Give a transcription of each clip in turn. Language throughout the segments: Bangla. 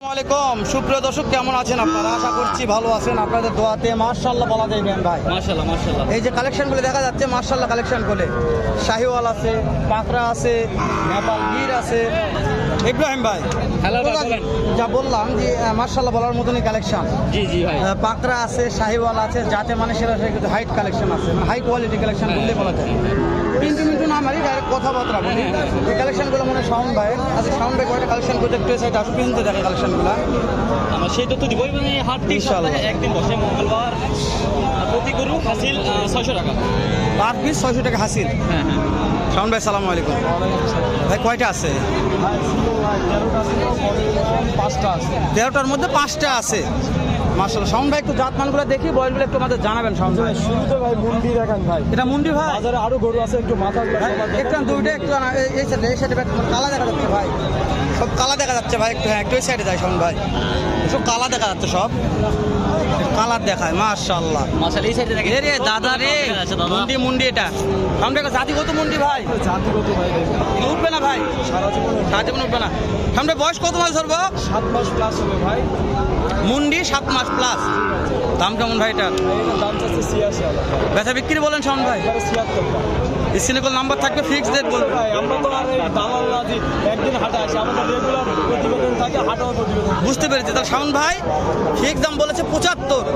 আসসালামাইকুম সুপ্রিয় দর্শক, কেমন আছেন আপনারা? আশা করছি ভালো আছেন। আপনাদের দোয়াতে মাশাআল্লাহ বলা যায় ভাই। মাশাআল্লাহ মাশাআল্লাহ। এই যে কালেকশনগুলো দেখা যাচ্ছে মাশাআল্লাহ কালেকশন বলে, শাহিওয়াল আছে, পাকড়া আছে, নেপাল গির আছে। ইব্রাহিম ভাই, হ্যালো ভাই, বলেন। যা বললাম যে মাশাআল্লাহ বলার মতনই কালেকশন। জি জি ভাই। পাকড়া আছে, শাহিওয়াল আছে, যাতে মানে সেরা কিন্তু হাইট কালেকশন আছে, মানে হাই কোয়ালিটি কালেকশন বললে বলা যায়। কিন্তু না মারি ডাইরেক্ট কথাবার্তা বলি। এই কালেকশনগুলো মনে সাউন্ড ভাই, আজকে সাউন্ড ভাই কয়েকটা কালেকশন করতে একটু সাইড আসো, কিন্তু দেখে কালেকশনগুলো আমার সেই তথ্য দিবই, মানে হাটটি সপ্তাহে একদিন বসে, মঙ্গলবার। প্রতি গরু হাসিল 600 টাকা পার পিস, 600 টাকা হাসিল। হ্যাঁ হ্যাঁ। শাওন ভাই সালামু আলাইকুম। ভাই কয়টা আছে? 13টার মধ্যে 5টা আছে। মাশাআল্লাহ। শাওন ভাই একটু জাতমানগুলো দেখি, বয়সগুলো একটু আমাদের জানাবেন শাওন ভাই। শুরুতে ভাই মুন্ডি দেখেন ভাই, এটা মুন্ডি ভাই। বাজারে আরো গরু আছে, একটু মাথাগুলো একটু দুইটা একটু এই সাইডে কালা দেখা যাচ্ছে ভাই, সব কালা দেখা যাচ্ছে ভাই। একটু হ্যাঁ, একটু এই সাইডে যায় শাওন ভাই, সব কালা দেখা যাচ্ছে, সব কালার দেখায়। মাশাআল্লাহ মাশাআল্লাহ। এই সাইডে দেখেন রে দাদা রে, মুন্ডি এটা শাওন ভাই জাতিগত মুন্ডি ভাই, জাতিগত ভাই উঠবে না ভাই, সারা জীবন সারা জীবন উঠবে না। শাওন ভাই বয়স কত মাস ধরবো? 7 মাস প্লাস হবে ভাই। মুন্ডি 7 মাস প্লাস। দাম কেমন ভাই এটার? এটার দাম চাচ্ছে 86 হাজার। বেচা বিক্রি বলেন শাওন ভাই? 76 টাকা স্ক্রিনে নাম্বার থাকবে, ফিক্সড রেট বলবেন। ভাই। আমরা তো আর এই দালাল না যে একদিন হাটে আসি, আমাদের রেগুলার প্রতিবেদন থাকে, হাটেও প্রতিবেদন। বুঝতে পেরেছি। তাহলে শাওন ভাই ফিক্স দাম বলেছে 75।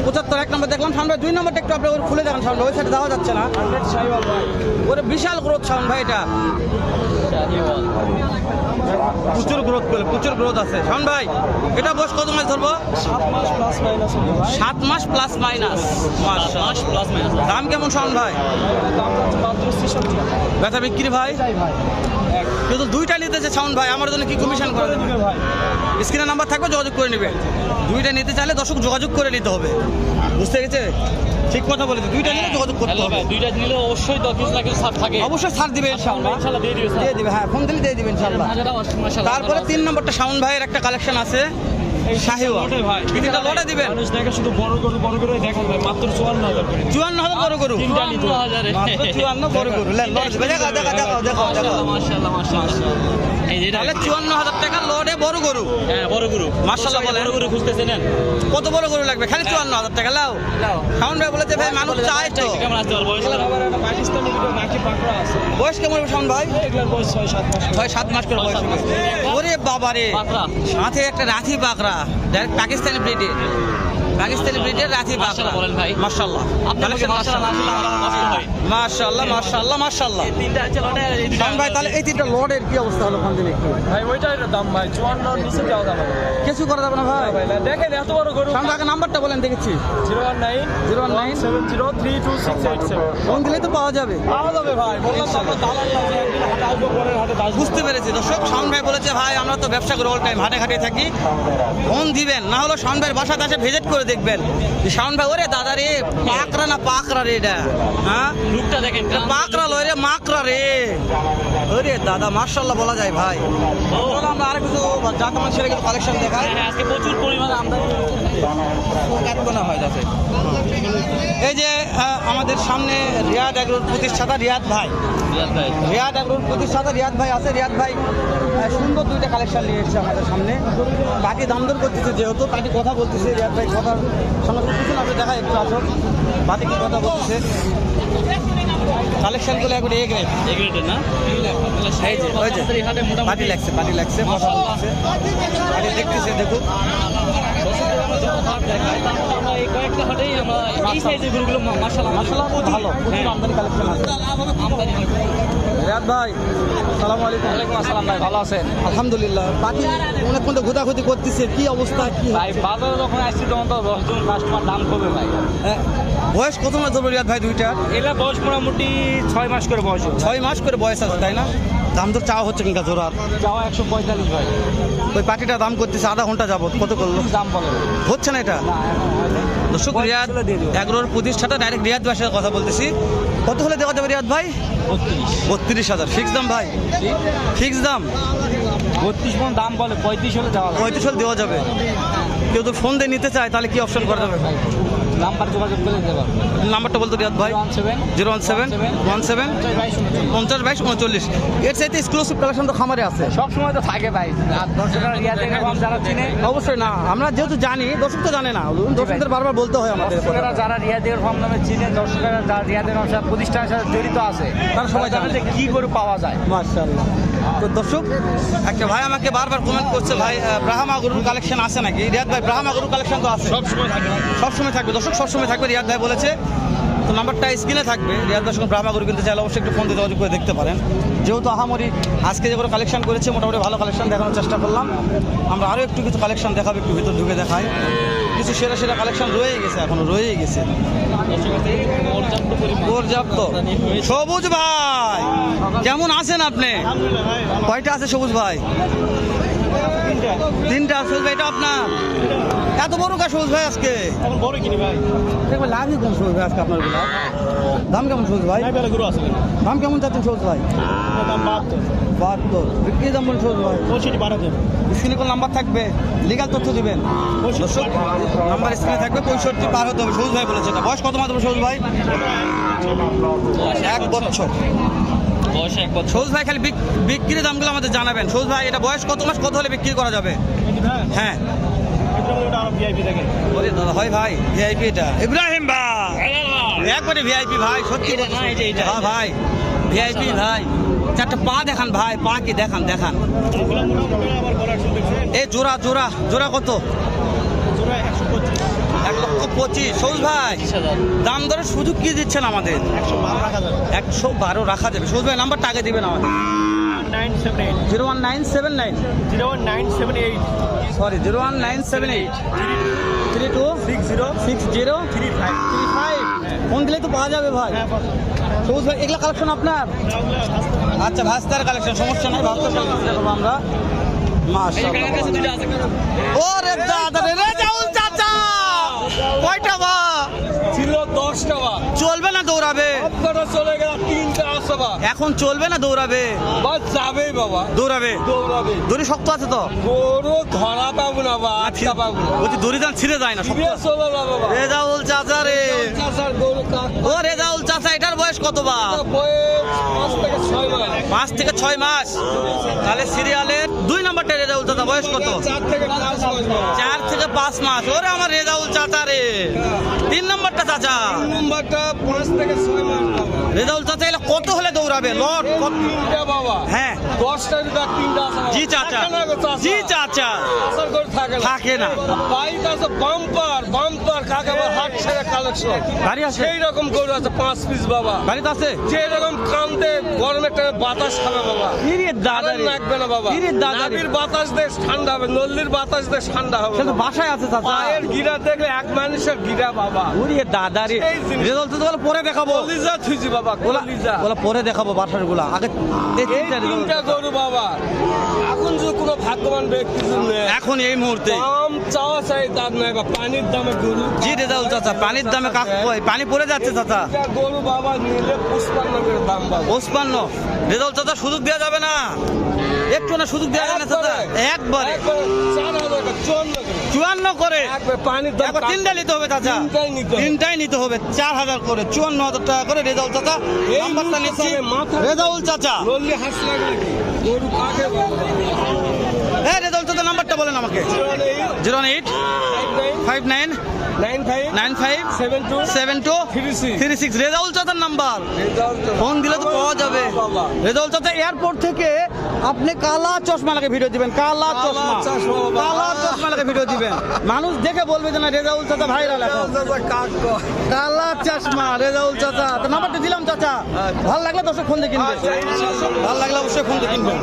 75 এক নম্বর দেখলাম। শাওন ভাই 2 নম্বরটা একটু আপনি ওর খুলে দেখেন শাওন ভাই, ওই সাইডে দেওয়া যাচ্ছে না। 100 শাহিওয়াল ভাই, ওরে বিশাল গ্রোথ শাওন ভাই, এটা প্রচুর গ্রোথ করে, প্রচুর গ্রোথ আছে শাওন ভাই। এটা বয়স কত মাস ধরবো? 7 মাস প্লাস মাইনাস হবে ভাই। 7 মাস প্লাস মাইনাস। মাস প্লাস মাইনাস। দাম কেমন শাওন ভাই? দাম চাচ্ছে মাত্র 66 টাকা। বেচা বিক্রি ভাই? যাই ভাই, কিন্তু দুইটা নিতেছে শাওন ভাই, আমার জন্য কি কমিশন করে দেবেন? দিবে ভাই। স্ক্রিনে নাম্বার থাকবে, যোগাযোগ করে নেবেন। দুইটা নিতে চাইলে দর্শক যোগাযোগ করে নিতে হবে, বুঝতে গেছে? ঠিক কথা বলেছে, দুইটা নিলে যোগাযোগ করতে হ্যালো হবে। ভাই, দুইটা নিলে অবশ্যই 10 লাখ ছাড় থাকে। অবশ্যই ছাড় দিবে ইনশাআল্লাহ। ইনশাআল্লাহ দিয়ে দিবে স্যার। দিয়ে দিবে, হ্যাঁ ফোন দিলে দিয়ে দিবে ইনশাআল্লাহ। তারপরে 3 নম্বরটা শাওন ভাইয়ের একটা কালেকশন আছে, এই শাহিওয়াল লটে ভাই, এটা লটে দিবেন। মানুষ দেখে শুধু বড় গরু দেখেন ভাই, মাত্র 54,000 করে। 54,000 বড় গরু, 54,000 মাত্র 54 বড় গরু। লেন লটে দিবে, দেখাও। মাশাআল্লাহ মাশাআল্লাহ। এই যে তাহলে 54,000 টাকা লটে বড় গরু। হ্যাঁ, বড় গরু মাশাআল্লাহ বলেন। বড় গরু খুঁজতেছেন না? কত বড় গরু লাগবে? খালি 54,000 টাকা লাও। শাওন ভাই বলেছে ভাই মানুষ চায় তো। কেমন আসতে পারবো? আবার একটা পাকিস্তানি ভিডিও নাকি পাকড়া আছে, বয়স কেমন হবে শাওন ভাই? এগুলোর বয়স 6-7 মাস। 6-7 মাস করে বয়স হবে। ওরে বাবা রে, পাকড়া। সাথে একটা রাথি পাকড়া, ডাইরেক্ট পাকিস্তানি ব্রিডের, পাকিস্তানি ব্রিডের রাথি পাকড়া। মাশাআল্লাহ বলেন ভাই। মাশাআল্লাহ। আপনি আমাকে মাশাআল্লাহ ভাই। মাশাআল্লাহ মাশাআল্লাহ মাশাআল্লাহ। তিনটা আছে লটে। শাওন ভাই তাহলে এই 3টা লটের কি অবস্থা হলো কোন দিন একটু? ভাই ওইটার দাম ভাই 54 নিচে দেওয়া যাবে না কিছু করা যাবে না ভাই? ভাই। না দেখেন এত বড় গরু। শাওন ভাই নাম্বারটা বলেন দেখেছি। 019-170-32687। ফোন দিলে তো পাওয়া যাবে। পাওয়া যাবে ভাই, বললাম তো আমরা দালাল না যে একদিন হাটে আসবো, পরের হাটে আসবো। বুঝতে পেরেছি দর্শক, শাওন ভাই বলেছে ভাই আমরা তো ব্যবসা করি, অল টাইম হাটে ঘাটে থাকি, ফোন দিবেন না হলো শাওন ভাইয়ের বাসাতে এসে ভিজিট করে দেখবেন যে শাওন ভাই ওরে দাদা রে পাকড়া না পাকড়া রে, এটা হ্যাঁ লুকটা দেখেন, পাকড়া লয় রে মাকড়া রে। ওরে দাদা মাশাআল্লাহ বলা যায় ভাই। চলো আমরা আর কিছু জাতমান ছেলে কিছু কালেকশন দেখাই। হ্যাঁ, আজকে প্রচুর পরিমাণে আমদানি কাটকোনা হয় যাচ্ছে। এই যে আমাদের সামনে রিয়াদ এগ্রোর প্রতিষ্ঠাতা রিয়াদ ভাই, রিয়াদ এগ্রোর প্রতিষ্ঠাতা রিয়াদ ভাই আছে। রিয়াদ ভাই সুন্দর 2টা কালেকশন নিয়ে এসেছে আমাদের সামনে। বাকি দাম দর করতেছে, যেহেতু বাকি কথা বলতেছে রিয়াদ ভাই, কথার সঙ্গে কিছু না দেখা একটু আসো, বাকি কি কথা বলতেছে। কালেকশনগুলো একবার এ গ্রেড না? এই যে ওই যে পাটি লাগছে কথা বলতেছে, পাটি দেখতেছে দেখুন। আমরা এই কয়েকটা হাটেই আমরা এই সাইজের গরুগুলো মাশাআল্লাহ মাশাআল্লাহ ভালো, প্রচুর আমদানি কালেকশন আছে। আমদানি হয়। রিয়াদ ভাই আসসালামু আলাইকুম। ওয়ালাইকুম আসসালাম ভাই, ভালো আছেন? আলহামদুলিল্লাহ। পাটি অনেক কোনটা ঘোরাঘুরি করতেছে, কি অবস্থা কি ভাই বাজারে যখন আসছি তখন তো 10 জন কাস্টমার দাম কমে ভাই। বয়স কত মাস ধরবে রিয়াদ ভাই? 2টা এলা বয়স মোটামুটি 6 মাস করে বয়স। 6 মাস করে বয়স আছে তাই না? দাম তো চাওয়া হচ্ছে কিনা জোরার? যাওয়া 145 ভাই। ওই পাটিটা দাম করতেছে আধা ঘন্টা যাবত, কত করলো? দাম বলে হচ্ছে না এটা দর্শক। রিয়াদ এগ্রোর প্রতিষ্ঠাতা ডাইরেক্ট রিয়াদ ভাইয়ের সাথে কথা বলতেছি। কত হলে দেওয়া যাবে রিয়াদ ভাই? 32,000 ফিক্স দাম ভাই? ফিক্স দাম 32 মন দাম বলে, 35 হলে যাওয়া 35 হলে দেওয়া যাবে। কেউ তো ফোন দিয়ে নিতে চায়, তাহলে কি অপশন করা যাবে? নাম্বার যোগাযোগ করে দিতে পারবো। নাম্বারটা বলতো রিয়াদ ভাই। 017 50 22 39। এর চাইতে এক্সক্লুসিভ কালেকশন তো খামারে আছে। সব সময় তো থাকে ভাই, আর দর্শকরা রিয়াদের কম যারা চিনে, অবশ্যই না, আমরা যেহেতু জানি, দর্শক তো জানে না, দর্শকদের বারবার বলতে হয় আমাদের। দর্শকরা যারা রিয়াদের কম নামে চিনে, দর্শকরা যারা রিয়াদের কম প্রতিষ্ঠানের সাথে জড়িত আছে, তারা সবাই জানে যে কি করে পাওয়া যায়। মাশাআল্লাহ। তো দর্শক, একটা ভাই আমাকে বারবার কমেন্ট করছে, ভাই ব্রাহ্মা গরুর কালেকশন আছে নাকি? রিয়াদ ভাই, ব্রাহ্মা গরুর কালেকশন তো আছে, সবসময় থাকে ভাই। সবসময় থাকবে দর্শক, সবসময় থাকবে। রিয়াদ ভাই বলেছে, তো নাম্বারটা স্ক্রিনে থাকবে। রিয়াদ ভাই সঙ্গে ব্রাহ্মা গরু কিনতে চাইলে অবশ্যই একটু ফোন দিয়ে যোগাযোগ করে দেখতে পারেন। যেহেতু আহামরি আজকে যে করে কালেকশন করেছে, মোটামুটি ভালো কালেকশন দেখানোর চেষ্টা করলাম। আমরা আরও একটু কিছু কালেকশন দেখাবো, একটু ভিতর ঢুকে দেখাই। কিছু সেরা সেরা কালেকশন রয়ে গেছে, এখনো রয়ে গেছে পর্যাপ্ত। সবুজ ভাই কেমন আছেন আপনি? আলহামদুলিল্লাহ ভাই, ভালো। কয়টা আছে সবুজ ভাই? তিনটা। সবুজ ভাই, এটা আপনার? এত বড় কা সবুজ ভাই আজকে? এখন বড় কিনি ভাই। দেখবেন লাভই কম সবুজ ভাই আজকে আপনার গুলো। দাম কেমন সবুজ ভাই? নাই বেলা গরু আছে। দাম কেমন চাচ্ছেন সবুজ ভাই? এটার দাম 72। 72। বিক্রি দাম বলুন সবুজ ভাই। 65 12 দেন। স্ক্রিনে কোন নাম্বার থাকবে, লিগাল তথ্য দিবেন। 65 নাম্বার স্ক্রিনে থাকবে, 65 পার হতে হবে। সবুজ ভাই বলেছে এটা। বয়স কত মাস হবে সবুজ ভাই? 1 বছর। বয়সে 1 বছর। সবুজ ভাই খালি বিক্রির দামগুলো আমাদের জানাবেন। সবুজ ভাই, এটা বয়স কত মাস, কত হলে বিক্রি করা যাবে? ভাই হ্যাঁ, এটা বলে ওটা আরো ভিআইপি দেখেন। ওরে দাদা, হয় ভাই ভিআইপি এটা। ইব্রাহিম ভাই একবারে ভিআইপি ভাই, সত্যি এটা বলছি। না, এটা। হ্যাঁ ভাই, ভিআইপি ভাই। চারটা পা দেখান ভাই, পা কি দেখান দেখান। এগুলো মোটামুটি আবার গলার শুন দেখছেন। এই জোড়া জোড়া জোড়া কত? জোড়া 125। 1,25,000। সবুজ ভাই, দাম দরের সুযোগ কি দিচ্ছেন আমাদের? 112 রাখা যাবে। 112 রাখা যাবে। সবুজ ভাই নাম্বারটা আগে দিবেন আমাদের। 978 01979 01978 সরি 01978 32 60 60 35। 35। ফোন দিলে তো পাওয়া যাবে ভাই। হ্যাঁ বস। সবুজ ভাই, এগুলা কালেকশন আপনার? আচ্ছা, ভাস্তার কালেকশন, সমস্যা নাই, ভাস্তার কালেকশন দেখাবো আমরা। মাশাআল্লাহ। ওরে দাদা রে, রেজাউল চাচা কয়টা বা? ছিল 10টা বা। চলবে না দৌড়াবে? আপনারা চলে গেল 3টা আছে বা। এখন চলবে না দৌড়াবে? বাস যাবেই বাবা। দৌড়াবে। দৌড়াবে। দড়ি শক্ত আছে তো? গরু ধরা পাবো না বা, আটকা পাবো না। বলছি দড়ি দান ছিঁড়ে যায় না, শক্ত ফিরে আছে। চলে না বাবা। রেজাউল চাচা রে, চাষার গরু কাক। ও রেজাউল চাচা, এটার বয়স কত বা? বয়স 5 থেকে 6 মাস। 5 থেকে 6 মাস। তাহলে সিরিয়ালের 2 নাম্বারটা রেজাউল চাচা, বয়স কত? 4 থেকে 5 মাস বাবা। 4 থেকে 5 মাস। ওরে আমার রেজাউল চাচা রে। 3 নাম্বারটা চাচা, নাম্বারটা 5 থেকে 6 মাস বাবা। রেজাউল চাচা এগুলো কত হলে দৌড়াবে? লট কত? 3টা বাবা। হ্যাঁ 10টা যদি 3টা আছে বাবা। জি চাচা, থাকে না গো চাচা। জি চাচা, চাষার গরু থাকে না। থাকে না। বাইক আছে বাম্পার বাম্পার, কাকে বলে হাট ছেড়ে কালেকশন। গাড়ি আছে? সেই রকম গরু আছে 5 পিস বাবা। গাড়িতে আছে? যে রকম কান্দে গরমের টাইমে বাতাস খাবে বাবা। ইরে দাদা রে, লাগবে না বাবা। ইরে দাদা রে। নাবির বাতাস দিয়ে ঠান্ডা হবে, নল্লির বাতাস দিয়ে ঠান্ডা হবে। সে তো বাসায় আছে চাচা। পায়ের গিরা দেখলে এক মানুষের গিরা বাবা। ওরে দাদা রে, এই জিনিস। রেজাউল চাচা বলে পরে দেখাবো। কলিজা থুইছি বাবা, কলিজা। বলে পরে দেখাবো বাসার গুলা, আগে এই এই তিনটা রেজাউল 3টা চাচা। গরু বাবা। এখন যদি কোনো ভাগ্যবান ব্যক্তি শুনে এখন এই মুহূর্তে দাম চাওয়া চাই তার নাই বা, পানির দামে গরু। জি রেজাউল চাচা, পানির দামে পানি পড়ে যাচ্ছে চাচা। 3টা গরু বাবা নিলে 55 করে দাম বাবা। 55। রেজাউল চাচা সুযোগ দেওয়া যাবে না? একটু না সুযোগ দেওয়া যাবে না চাচা? একবারে 4,000 টাকা 54 করে। একবার পানির দাম একবার 3টা নিতে হবে চাচা। 3টাই নিতে হবে। 3টাই নিতে হবে। 4,000 করে, 54,000 টাকা করে। রেজাউল চাচা এই নাম্বারটা মুহূর্তে নিচ্ছি। মাথা- রেজাউল চাচা, লল্লি হাস লাগলে কি গরু কাকে বাবা? হ্যাঁ রেজাউল চাচা নাম্বারটা বলেন আমাকে। 08 59 95 72 36। রেজাউল চাচার নাম্বার। ফোন দিলে তো পাওয়া যাবে। রেজাউল চাচা এয়ারপোর্ট থেকে আপনি কালা চশমা লাগে ভিডিও দিবেন, কালা চশমা, কালা চশমা লাগে ভিডিও দিবেন। মানুষ দেখে বলবে যে না রেজাউল চাচা ভাইরাল এখন। কালা চশমা রেজাউল চাচা। তো নাম্বারটা দিলাম চাচা, ভালো লাগলে দর্শক ফোন দিয়ে কিনবে, ভালো লাগলে অবশ্যই ফোন দিয়ে কিনবেন।